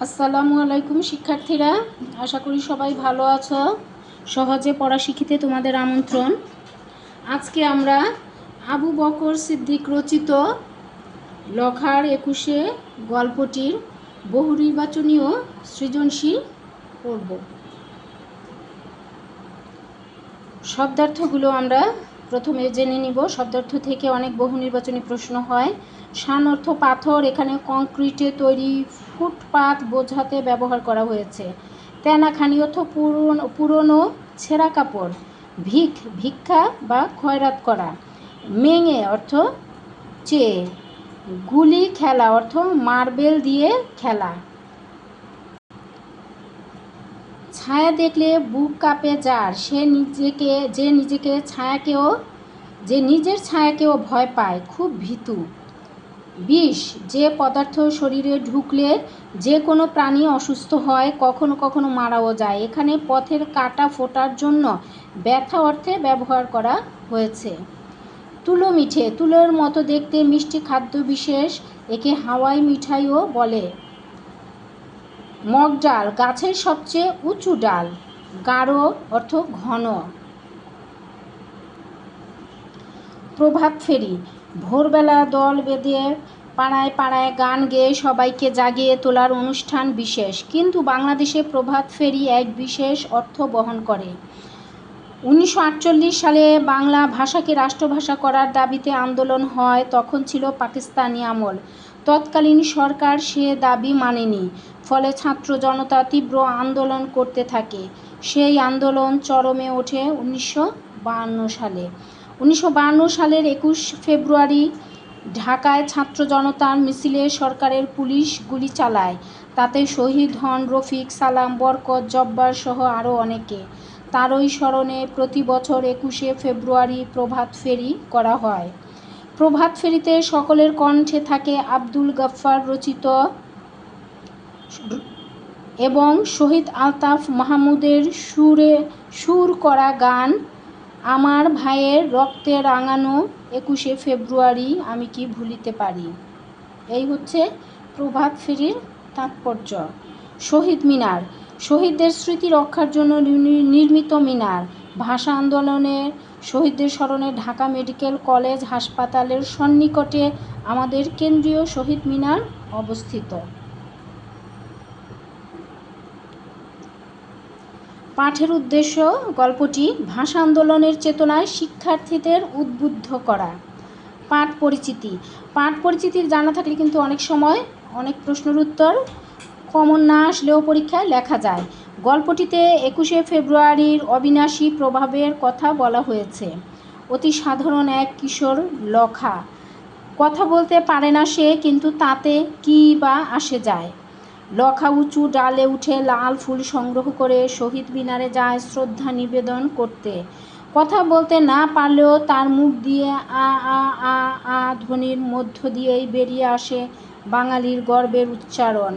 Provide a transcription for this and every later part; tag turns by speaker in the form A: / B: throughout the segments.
A: আসসালামু আলাইকুম শিক্ষার্থীরা, আশা করি সবাই ভালো আছো। সহজে পড়া শিখিতে তোমাদের আমন্ত্রণ। আজকে আমরা আবু বকর সিদ্দিক রচিত লখার 21 গল্পটির বহুনির্বাচনীয় সৃজনশীল পড়ব। শব্দার্থগুলো আমরা প্রথমে জেনে নিব। শব্দার্থ থেকে অনেক বহুনির্বাচনী প্রশ্ন হয়। শান অর্থ পাথর, এখানে কংক্রিটে তৈরি ফুটপাত বোঝাতে ব্যবহার করা হয়েছে। তেনাখানি অর্থ পুরনো ছেঁড়া কাপড়। ভিক্ষা বা খয়রাত করা। মেঙে অর্থ চেয়ে। গুলি খেলা অর্থ মার্বেল দিয়ে খেলা। ছায়া দেখলে বুক কাঁপে যার, যে নিজের ছায়াকেও ভয় পায়, খুব ভীতু। বিষ যে পদার্থ শরীরে ঢুকলে যে কোনো প্রাণী অসুস্থ হয়, কখনো কখনো মারাও যায়। এখানে পথের কাঁটা ফোটার জন্য ব্যথা অর্থে ব্যবহার করা হয়েছে। তুলো মিঠে, তুলোর মতো দেখতে মিষ্টি খাদ্য বিশেষ, একে হাওয়াই মিঠাইও বলে। মগ ডাল গাছের সবচেয়ে উঁচু ডাল। গাঢ় অর্থ ঘন। প্রভাত ফেরি ভোরবেলা দল বেঁধে পাড়ায় পাড়ায় গান গেয়ে সবাইকে জাগিয়ে তোলার অনুষ্ঠান বিশেষ। কিন্তু বাংলাদেশে প্রভাত ফেরি এক বিশেষ অর্থ বহন করে। 1948 সালে বাংলা ভাষাকে রাষ্ট্রভাষা করার দাবিতে আন্দোলন হয়। তখন ছিল পাকিস্তানি আমল। তৎকালীন সরকার সে দাবি মানেনি। ফলে ছাত্র জনতা তীব্র আন্দোলন করতে থাকে। সেই আন্দোলন চরমে ওঠে 1952 সালে। 1952 সালের 21 ফেব্রুয়ারি ঢাকায় ছাত্র জনতার মিছিলে সরকারের পুলিশ গুলি চালায়। তাতে শহীদ হন রফিক, সালাম, বরকত, জব্বার সহ আরও অনেকে। তারই স্মরণে প্রতি বছর 21শে ফেব্রুয়ারি প্রভাত ফেরি করা হয়। প্রভাত ফেরিতে সকলের কণ্ঠে থাকে আব্দুল গাফফার রচিত এবং শহীদ আলতাফ মাহমুদের সুর করা গান আমার ভাইয়ের রক্তে রাঙানো 21শে ফেব্রুয়ারি আমি কি ভুলিতে পারি। এই হচ্ছে প্রভাত ফেরির তাৎপর্য। শহীদ মিনার শহীদদের স্মৃতি রক্ষার জন্য নির্মিত মিনার। ভাষা আন্দোলনের শহীদদের স্মরণে ঢাকা মেডিকেল কলেজ হাসপাতালের সন্নিকটে আমাদের কেন্দ্রীয় শহীদ মিনার অবস্থিত। পাঠের উদ্দেশ্য গল্পটি ভাষা আন্দোলনের চেতনায় শিক্ষার্থীদের উদ্বুদ্ধ করা। পাঠ পরিচিতি জানা থাকলে কিন্তু অনেক সময় অনেক প্রশ্নের উত্তর কমন না আসলেও পরীক্ষায় লেখা যায়। গল্পটিতে 21শে ফেব্রুয়ারির অবিনাশী প্রভাবের কথা বলা হয়েছে। অতি সাধারণ এক কিশোর লখা। কথা বলতে পারে না সে, কিন্তু তাতে কী বা আসে যায়। লখা উঁচু ডালে উঠে লাল ফুল সংগ্রহ করে শহীদ মিনারে যায় শ্রদ্ধা নিবেদন করতে। কথা বলতে না পারলেও তার মুখ দিয়ে আ আ আ আ ধ্বনির মধ্য দিয়েই বেরিয়ে আসে বাঙালির গর্বের উচ্চারণ,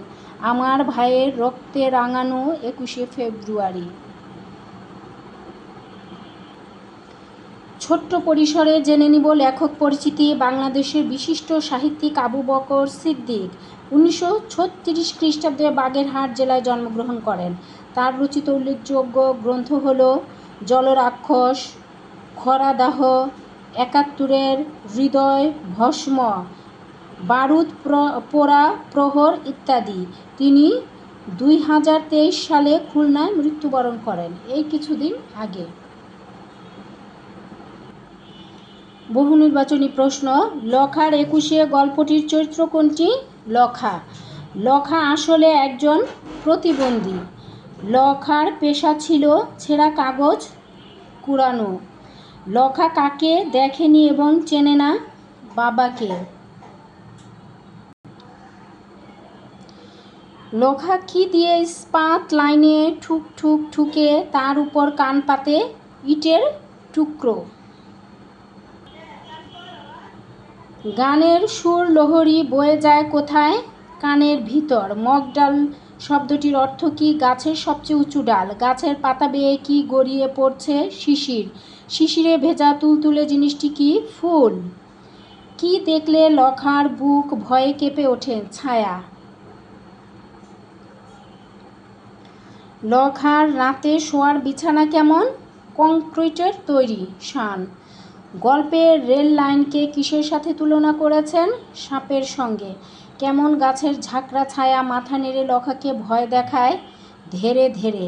A: আমার ভাইয়ের রক্তে রাঙানো 21শে ফেব্রুয়ারি। ছোট্ট পরিসরে জেনে নিব লেখক পরিচিতি। বাংলাদেশের বিশিষ্ট সাহিত্যিক আবু বকর সিদ্দিক 1936 খ্রিস্টাব্দে বাগেরহাট জেলায় জন্মগ্রহণ করেন। তার রচিত উল্লেখযোগ্য গ্রন্থ হল জলরাক্ষস, খরাদাহ, 71-এর হৃদয় ভস্ম, বারুদ পোড়া প্রহর ইত্যাদি। তিনি 2023 সালে খুলনায় মৃত্যুবরণ করেন, এই কিছুদিন আগে। বহুনির্বাচনী প্রশ্ন। লখার 21শে গল্পটির চরিত্র কোনটি? লখা আসলে একজন প্রতিবন্ধী। লখার পেশা ছিল ছেঁড়া কাগজ কুড়ানো। লখা কাকে দেখেনি এবং চেনে না? বাবাকে। লখা কি দিয়ে ইস্পাত লাইনে ঠুক ঠুক ঠুকে তার উপর কান পাতে? ইটের টুকরো। গানের সুর লহরী বয়ে যায় কোথায়? কানের ভিতর। মগডাল শব্দটির অর্থ কী? গাছের সবচেয়ে উঁচু ডাল। গাছের পাতা বেয়ে কি গড়িয়ে পড়ছে? শিশির। শিশিরে ভেজা তুলতুলে জিনিসটি কি? ফুল। কি দেখলে লখার বুক ভয়ে কেঁপে ওঠে? ছায়া। লখার রাতে শোয়ার বিছানা কেমন? কংক্রিটের তৈরি। শান। গল্পের রেল লাইনকে কিসের সাথে তুলনা করেছেন? সাপের সঙ্গে। কেমন গাছের ঝাঁকড়া ছায়া মাথা নেড়ে লখাকে ভয় দেখায়? ধীরে ধীরে।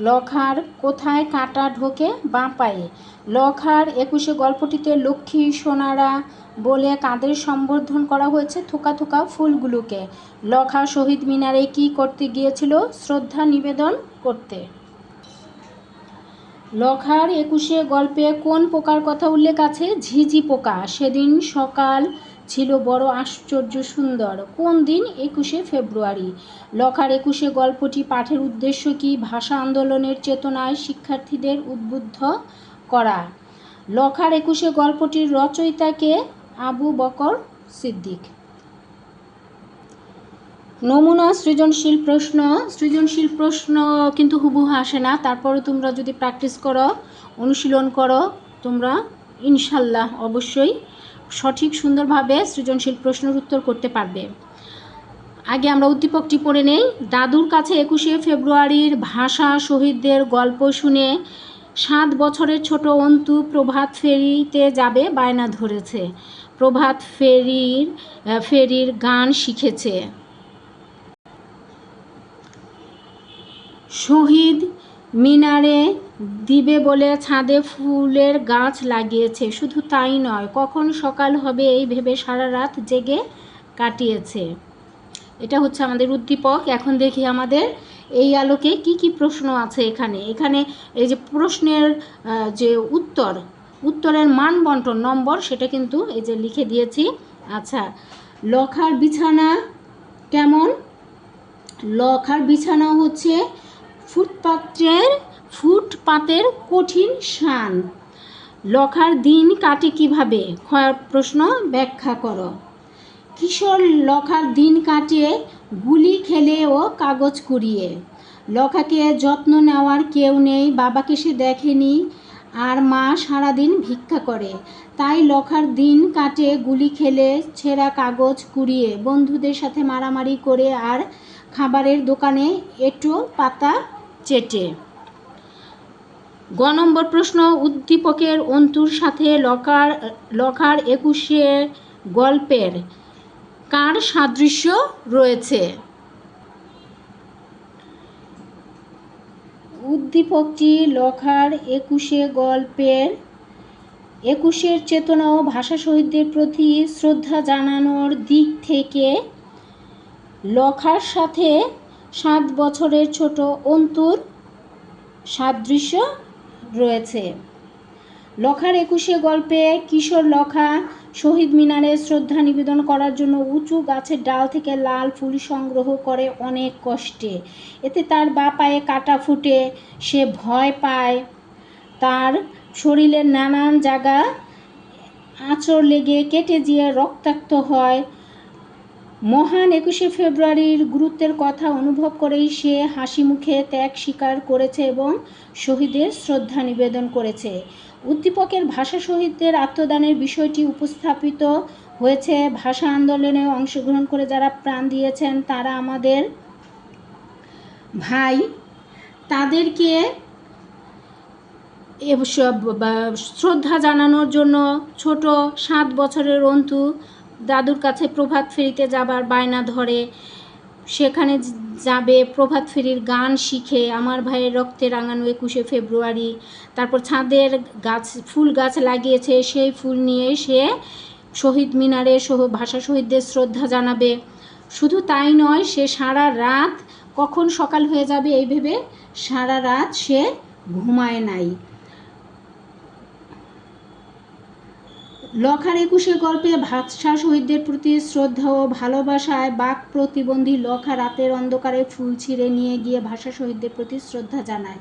A: লখার কোথায় কাঁটা ঢোকে? বাঁ পায়ে। লখার 21 গল্পটিতে লক্ষ্মী সোনারা বলে কাদের সম্বোধন করা হয়েছে? থোকা থোকা ফুলগুলোকে। লখা শহীদ মিনারে কি করতে গিয়েছিল? শ্রদ্ধা নিবেদন করতে। লখার 21 গল্পে কোন পোকার কথা উল্লেখ আছে? ঝিঝি পোকা। সেদিন সকাল ছিল বড় আশ্চর্য সুন্দর। কোন দিন? 21 ফেব্রুয়ারি। লখার 21 গল্পটি পাঠের উদ্দেশ্য কি? ভাষা আন্দোলনের চেতনায় শিক্ষার্থীদের উদ্বুদ্ধ করা। লখার 21 গল্পটির রচয়িতাকে? আবু বকর সিদ্দিক। নমুনা সৃজনশীল প্রশ্ন। সৃজনশীল প্রশ্ন কিন্তু হুবহু আসে না, তারপরে তোমরা যদি প্র্যাকটিস করো, অনুশীলন করো, তোমরা ইনশাল্লাহ অবশ্যই সঠিক সুন্দরভাবে সৃজনশীল প্রশ্নের উত্তর করতে পারবে। আগে আমরা উদ্দীপকটি পড়ে নেই। দাদুর কাছে 21 ফেব্রুয়ারির ভাষা শহীদদের গল্প শুনে 7 বছরের ছোট অন্তু প্রভাত ফেরিতে যাবে বায়না ধরেছে। প্রভাত ফেরির গান শিখেছে। শহীদ মিনারে দিবে বলে ছাদে ফুলের গাছ লাগিয়েছে। শুধু তাই নয়, কখন সকাল হবে এই ভেবে সারা রাত জেগে কাটিয়েছে। এটা হচ্ছে আমাদের উদ্দীপক। এখন দেখি আমাদের এই আলোকে কি কি প্রশ্ন আছে এখানে। এখানে এই যে প্রশ্নের যে উত্তরের মান বন্টন নম্বর, সেটা কিন্তু এই যে লিখে দিয়েছি। আচ্ছা, লখার বিছানা কেমন? লখার বিছানা হচ্ছে ফুটপাতের কঠিন শান। লখার দিন কাটে কিভাবে? প্রশ্ন ব্যাখ্যা করো। কিশোর লখার দিন কাটে গুলি খেলে ও কাগজ কুড়িয়ে। লখাকে যত্ন নেওয়ার কেউ নেই, বাবাকে সে দেখেনি, আর মা সারাদিন ভিক্ষা করে। তাই লখার দিন কাটে গুলি খেলে, ছেঁড়া কাগজ কুড়িয়ে, বন্ধুদের সাথে মারামারি করে, আর খাবারের দোকানে এঁটো পাতা চেটে। গ নম্বর প্রশ্ন, উদ্দীপকের অন্তুর সাথে লখার 21 গল্পের কার সাদৃশ্য রয়েছে? উদ্দীপকটি লখার 21 গল্পের 21 চেতনা ও ভাষা শহীদদের প্রতি শ্রদ্ধা জানানোর দিক থেকে লখার সাথে 7 বছরের ছোট অন্তুর সাদৃশ্য রয়েছে। লখার 21 গল্পে কিশোর লখা শহীদ মিনারে শ্রদ্ধা নিবেদন করার জন্য উঁচু গাছের ডাল থেকে লাল ফুল সংগ্রহ করে অনেক কষ্টে। এতে তার বাঁ পায়ে কাটা ফুটে, সে ভয় পায়, তার শরীরের নানান জায়গা আঁচড় লেগে কেটে গিয়ে রক্তাক্ত হয়। মহান 21 ফেব্রুয়ারির গুরুত্বের কথা অনুভব করেই সে হাসি মুখে ত্যাগ স্বীকার করেছে এবং শহীদের শ্রদ্ধা নিবেদন করেছে। উদ্দীপকের ভাষা শহীদদের আত্মদানের বিষয়টি উপস্থাপিত হয়েছে। ভাষা আন্দোলনে অংশগ্রহণ করে যারা প্রাণ দিয়েছেন তারা আমাদের ভাই, তাদেরকে শ্রদ্ধা জানানোর জন্য ছোট 7 বছরের অন্তু দাদুর কাছে প্রভাত ফেরিতে যাবার বায়না ধরে। সেখানে যাবে, প্রভাত ফেরির গান শিখে, আমার ভাইয়ের রক্তে রাঙানো 21 ফেব্রুয়ারি। তারপর ছাদের ফুল গাছ লাগিয়েছে, সেই ফুল নিয়ে সে শহীদ মিনারে ভাষা শহীদদের শ্রদ্ধা জানাবে। শুধু তাই নয়, সে সারা রাত কখন সকাল হয়ে যাবে এই ভেবে সারা রাত সে ঘুমায় নাই। লখার 21 গল্পে ভাষা শহীদদের প্রতি শ্রদ্ধা ও ভালোবাসায় বাক প্রতিবন্ধী লখা রাতের অন্ধকারে ফুল ছিঁড়ে নিয়ে গিয়ে ভাষা শহীদদের প্রতি শ্রদ্ধা জানায়।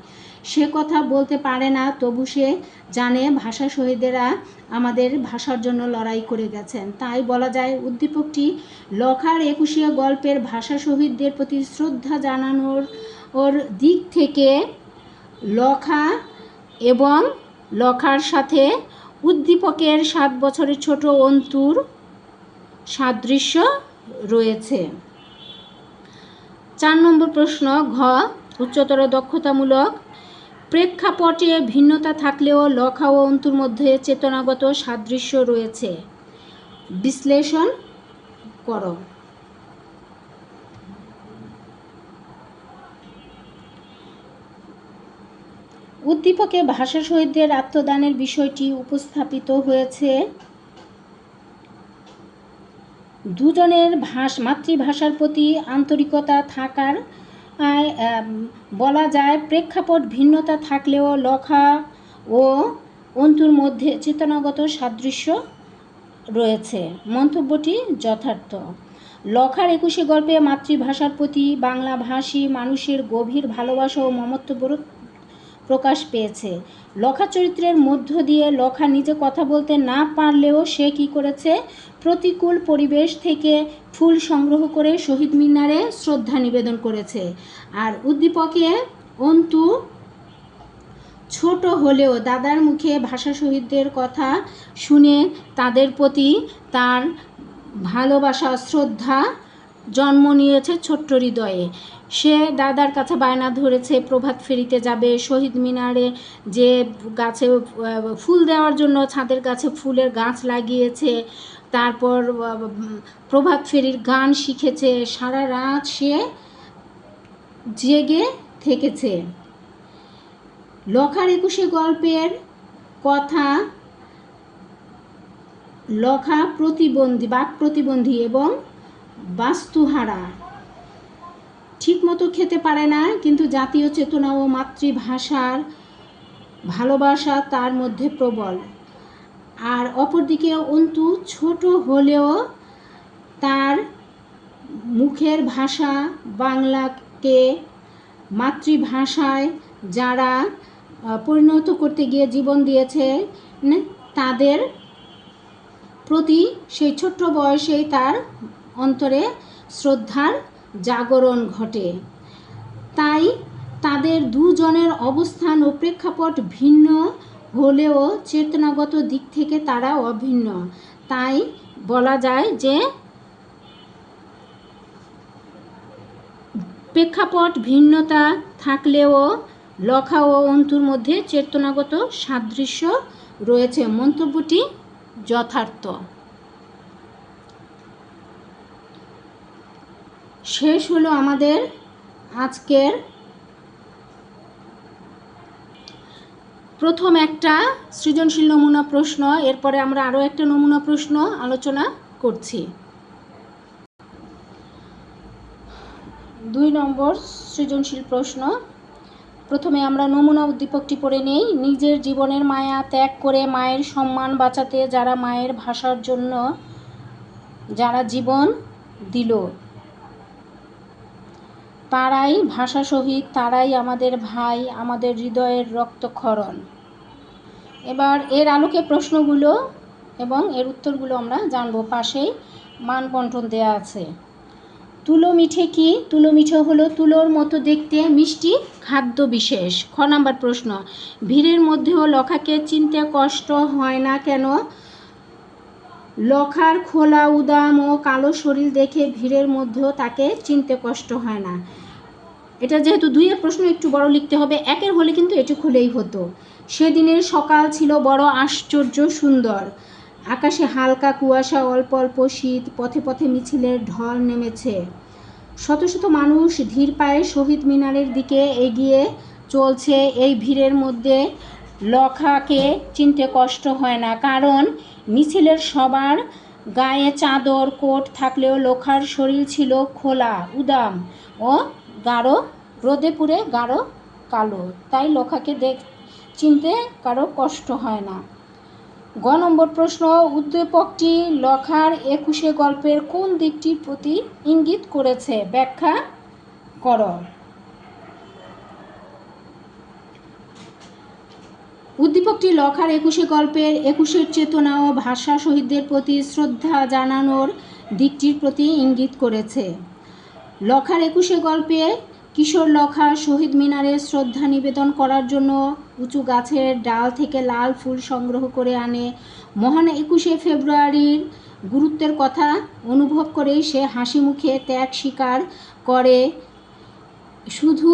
A: সে কথা বলতে পারে না, তবু সে জানে ভাষা শহীদেরা আমাদের ভাষার জন্য লড়াই করে গেছেন। তাই বলা যায় উদ্দীপকটি লখার 21 গল্পের ভাষা শহীদদের প্রতি শ্রদ্ধা জানানোর দিক থেকে লখা এবং লখার সাথে উদ্দীপকের 7 বছরের ছোট অন্তুর সাদৃশ্য রয়েছে। 4 নম্বর প্রশ্ন ঘ, উচ্চতর দক্ষতামূলক। প্রেক্ষাপটে ভিন্নতা থাকলেও লখা ও অন্তুর মধ্যে চেতনাগত সাদৃশ্য রয়েছে, বিশ্লেষণ করো। উদ্দীপকে ভাষা শহীদদের আত্মদানের বিষয়টি উপস্থাপিত হয়েছে। দুজনের মাতৃভাষার প্রতি আন্তরিকতা থাকার বলা যায় প্রেক্ষাপট ভিন্নতা থাকলেও লখা ও অন্তুর মধ্যে চেতনাগত সাদৃশ্য রয়েছে, মন্তব্যটি যথার্থ। লখার 21 গল্পে মাতৃভাষার প্রতি বাংলাভাষী মানুষের গভীর ভালোবাসা ও মমত্ববোধ প্রকাশ পেয়েছে। লখা চরিত্রের মধ্য দিয়ে লখা নিজে কথা বলতে না পারলেও সে কি করেছে, প্রতিকূল পরিবেশ থেকে ফুল সংগ্রহ করে শহীদ মিনারে শ্রদ্ধা নিবেদন করেছে। আর উদ্দীপকে অন্তু ছোট হলেও দাদার মুখে ভাষা শহীদদের কথা শুনে তাদের প্রতি তার ভালোবাসা শ্রদ্ধা জন্ম নিয়েছে ছোট্ট হৃদয়ে। সে দাদার কাছে বায়না ধরেছে প্রভাত ফেরিতে যাবে, শহীদ মিনারে যে গাছে ফুল দেওয়ার জন্য ছাদের কাছে ফুলের গাছ লাগিয়েছে, তারপর প্রভাত ফেরির গান শিখেছে, সারা রাত সে জেগে থেকেছে। লখার 21 গল্পের কথা লখা প্রতিবন্ধী, বাক প্রতিবন্ধী এবং বাস্তুহারা, ঠিকমতো খেতে পারে না, কিন্তু জাতীয় চেতনা ও মাতৃভাষার ভালোবাসা তার মধ্যে প্রবল। আর অপরদিকে অন্তু ছোট হলেও তার মুখের ভাষা বাংলাকে মাতৃভাষায় যারা পরিণত করতে গিয়ে জীবন দিয়েছে তাদের প্রতি সেই ছোট্ট বয়সেই তার অন্তরে শ্রদ্ধার জাগরণ ঘটে। তাই তাদের দুজনের অবস্থান ও প্রেক্ষাপট ভিন্ন হলেও চেতনাগত দিক থেকে তারা অভিন্ন। তাই বলা যায় যে প্রেক্ষাপট ভিন্নতা থাকলেও লখা ও অন্তুর মধ্যে চেতনাগত সাদৃশ্য রয়েছে, মন্তব্যটি যথার্থ। শেষ হলো আমাদের আজকের প্রথম একটা সৃজনশীল নমুনা প্রশ্ন। এরপরে আমরা আরও একটা নমুনা প্রশ্ন আলোচনা করছি। 2 নম্বর সৃজনশীল প্রশ্ন। প্রথমে আমরা নমুনা উদ্দীপকটি পড়ে নেই। নিজের জীবনের মায়া ত্যাগ করে মায়ের সম্মান বাঁচাতে যারা মায়ের ভাষার জন্য যারা জীবন দিল, তারাই ভাষা শহীদ, তারাই আমাদের ভাই, আমাদের হৃদয়ের রক্তক্ষরণ। এবার এর আলোকে প্রশ্নগুলো এবং এর উত্তরগুলো আমরা জানব। পাশেই মানবন্টন দেয়া আছে। তুলো মিঠে কি? তুলো মিঠে হলো তুলোর মতো দেখতে মিষ্টি খাদ্য বিশেষ। খ নাম্বার প্রশ্ন, ভিড়ের মধ্যেও লখাকে চিনতে কষ্ট হয় না কেন? লখার খোলা উদাম ও কালো শরীর দেখে ভিড়ের মধ্যেও তাকে চিনতে কষ্ট হয় না। এটা যেহেতু 2-এর প্রশ্ন একটু বড় লিখতে হবে, 1-এর হলে কিন্তু এটুক হলেই হতো। সেদিনের সকাল ছিল বড় আশ্চর্য সুন্দর, আকাশে হালকা কুয়াশা, অল্প অল্প শীত, পথে পথে মিছিলের ঢল নেমেছে। শত শত মানুষ ধীর পায়ে শহীদ মিনারের দিকে এগিয়ে চলছে। এই ভিড়ের মধ্যে লখাকে চিনতে কষ্ট হয় না, কারণ মিছিলের সবার গায়ে চাদর কোট থাকলেও লখার শরীর ছিল খোলা উদাম ও গাঢ়, রোদে পুড়ে গাঢ় কালো, তাই লখাকে চিনতে কারো কষ্ট হয় না। গ নম্বর প্রশ্ন, উদ্দীপকটি লখার 21 গল্পের কোন দিকটির প্রতি ইঙ্গিত করেছে? ব্যাখ্যা করো। উদ্দীপকটি লখার 21 গল্পের 21 চেতনা ও ভাষা শহীদদের প্রতি শ্রদ্ধা জানানোর দিকটির প্রতি ইঙ্গিত করেছে। লখার 21 গল্পে কিশোর লখা শহীদ মিনারে শ্রদ্ধা নিবেদন করার জন্য উঁচু গাছের ডাল থেকে লাল ফুল সংগ্রহ করে আনে। মহান 21শে ফেব্রুয়ারির গুরুত্বের কথা অনুভব করেই সে হাসি মুখে ত্যাগ স্বীকার করে। শুধু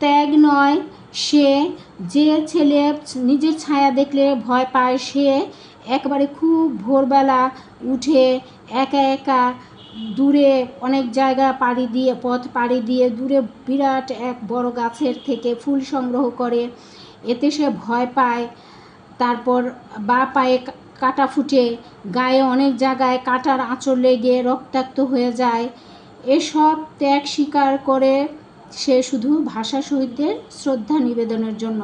A: ত্যাগ নয়, সে যে ছেলে নিজের ছায়া দেখলে ভয় পায়, সে একবারে খুব ভোরবেলা উঠে একা একা দূরে অনেক জায়গা পথ পাড়ি দিয়ে দূরে বিরাট এক বড় গাছের থেকে ফুল সংগ্রহ করে। এতে সে ভয় পায়। তারপর বা পায়ে কাটা ফুটে, গায়ে অনেক জায়গায় কাটার আঁচড় লেগে রক্তাক্ত হয়ে যায়। এসব ত্যাগ স্বীকার করে সে শুধু ভাষা শহীদদের শ্রদ্ধা নিবেদনের জন্য।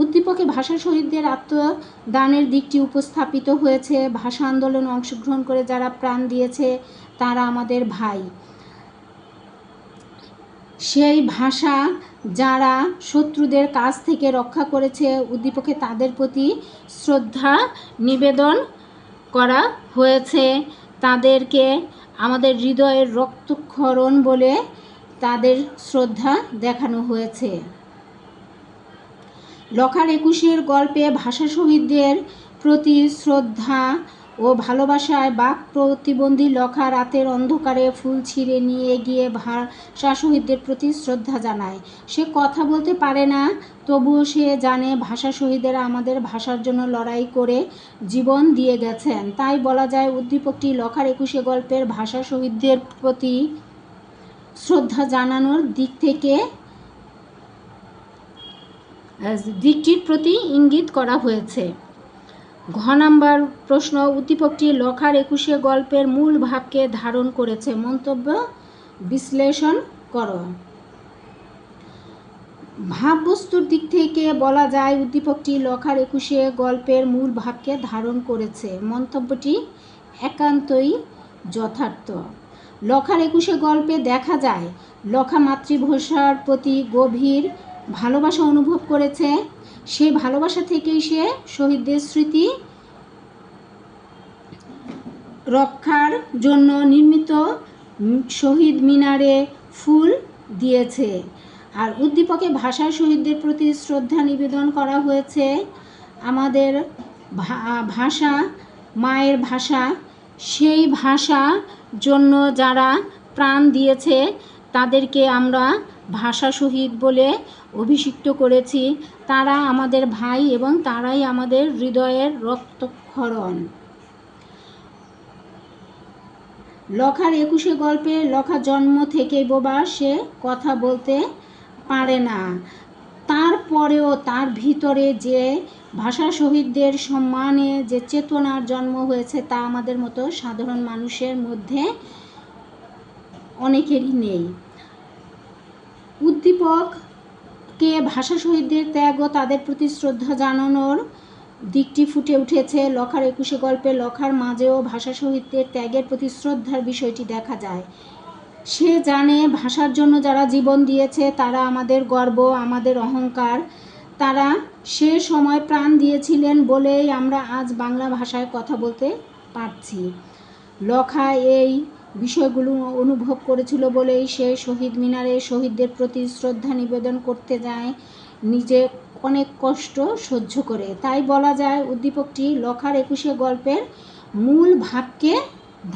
A: উদ্দীপকে ভাষা শহীদদের আত্মদানের দিকটি উপস্থাপিত হয়েছে। ভাষা আন্দোলনে অংশগ্রহণ করে যারা প্রাণ দিয়েছে তারা আমাদের ভাই। সেই ভাষা যারা শত্রুদের কাছ থেকে রক্ষা করেছে, উদ্দীপকে তাদের প্রতি শ্রদ্ধা নিবেদন করা হয়েছে। তাদেরকে আমাদের হৃদয়ের রক্তক্ষরণ বলে তাদের শ্রদ্ধা দেখানো হয়েছে। লখার 21-এর গল্পে ভাষা শহীদদের প্রতি শ্রদ্ধা ও ভালোবাসায় বাক প্রতিবন্ধী লখা রাতের অন্ধকারে ফুল ছিঁড়ে নিয়ে গিয়ে ভাষা শহীদদের প্রতি শ্রদ্ধা জানায়। সে কথা বলতে পারে না, তবুও সে জানে ভাষা শহীদেরা আমাদের ভাষার জন্য লড়াই করে জীবন দিয়ে গেছেন। তাই বলা যায় উদ্দীপকটি লখার 21 গল্পের ভাষা শহীদদের প্রতি শ্রদ্ধা জানানোর দিকটির প্রতি ইঙ্গিত করা হয়েছে। ঘ নাম্বার প্রশ্ন, উদ্দীপকটি লখার 21 গল্পের মূল ভাবকে ধারণ করেছে, মন্তব্য বিশ্লেষণ করো। ভাববস্তুর দিক থেকে বলা যায় উদ্দীপকটি লখার 21 গল্পের মূল ভাবকে ধারণ করেছে। মন্তব্যটি একান্তই যথার্থ। লখার 21 গল্পে দেখা যায় লখা মাতৃভাষার প্রতি গভীর ভালোবাসা অনুভব করেছে। সেই ভালোবাসা থেকেই সে শহীদদের স্মৃতি রক্ষার জন্য নির্মিত শহীদ মিনারে ফুল দিয়েছে। আর উদ্দীপকে ভাষা শহীদদের প্রতি শ্রদ্ধা নিবেদন করা হয়েছে। আমাদের ভাষা মায়ের ভাষা, সেই ভাষা জন্য যারা প্রাণ দিয়েছে তাদেরকে আমরা ভাষা শহীদ বলে অভিষিক্ত করেছি। তারা আমাদের ভাই এবং তারাই আমাদের হৃদয়ের রক্তক্ষরণ। লখার 21 গল্পে লখা জন্ম থেকেই বোবা, সে কথা বলতে পারে না। তারপরেও তার ভিতরে যে ভাষা শহীদদের সম্মানে যে চেতনার জন্ম হয়েছে তা আমাদের মতো সাধারণ মানুষের মধ্যে অনেকেরই নেই। উদ্দীপকে ভাষা শহীদদের ত্যাগ ও তাদের প্রতি শ্রদ্ধা জানানোর দিকটি ফুটে উঠেছে। লখার 21 গল্পে লখার মাঝেও ভাষা শহীদদের ত্যাগের প্রতি শ্রদ্ধার বিষয়টি দেখা যায়। সে জানে ভাষার জন্য যারা জীবন দিয়েছে তারা আমাদের গর্ব, আমাদের অহংকার। তারা সে সময় প্রাণ দিয়েছিলেন বলেই আমরা আজ বাংলা ভাষায় কথা বলতে পারছি। লখা এই বিষয়গুলো অনুভব করেছিল বলেই সে শহীদ মিনারে শহীদদের প্রতি শ্রদ্ধা নিবেদন করতে যায়, নিজে অনেক কষ্ট সহ্য করে। তাই বলা যায় উদ্দীপকটি লখার 21 গল্পের মূল ভাবকে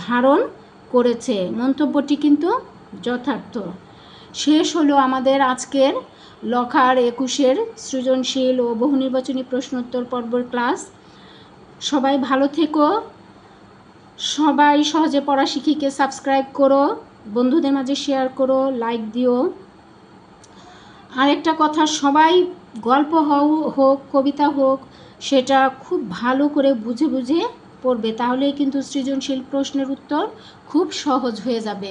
A: ধারণ করেছে। মন্তব্যটি কিন্তু যথার্থ। শেষ হলো আমাদের আজকের লখার 21 সৃজনশীল ও বহুনির্বাচনী প্রশ্নোত্তর পর্বের ক্লাস। সবাই ভালো থেকো। সবাই সহজে পড়া শিখিকে সাবস্ক্রাইব করো, বন্ধুদের মাঝে শেয়ার করো, লাইক দিও। আরেকটা কথা, সবাই গল্প হোক কবিতা হোক সেটা খুব ভালো করে বুঝে বুঝে পড়বে, তাহলেই কিন্তু সৃজনশীল প্রশ্নের উত্তর খুব সহজ হয়ে যাবে।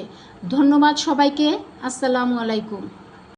A: ধন্যবাদ সবাইকে। আসসালামু আলাইকুম।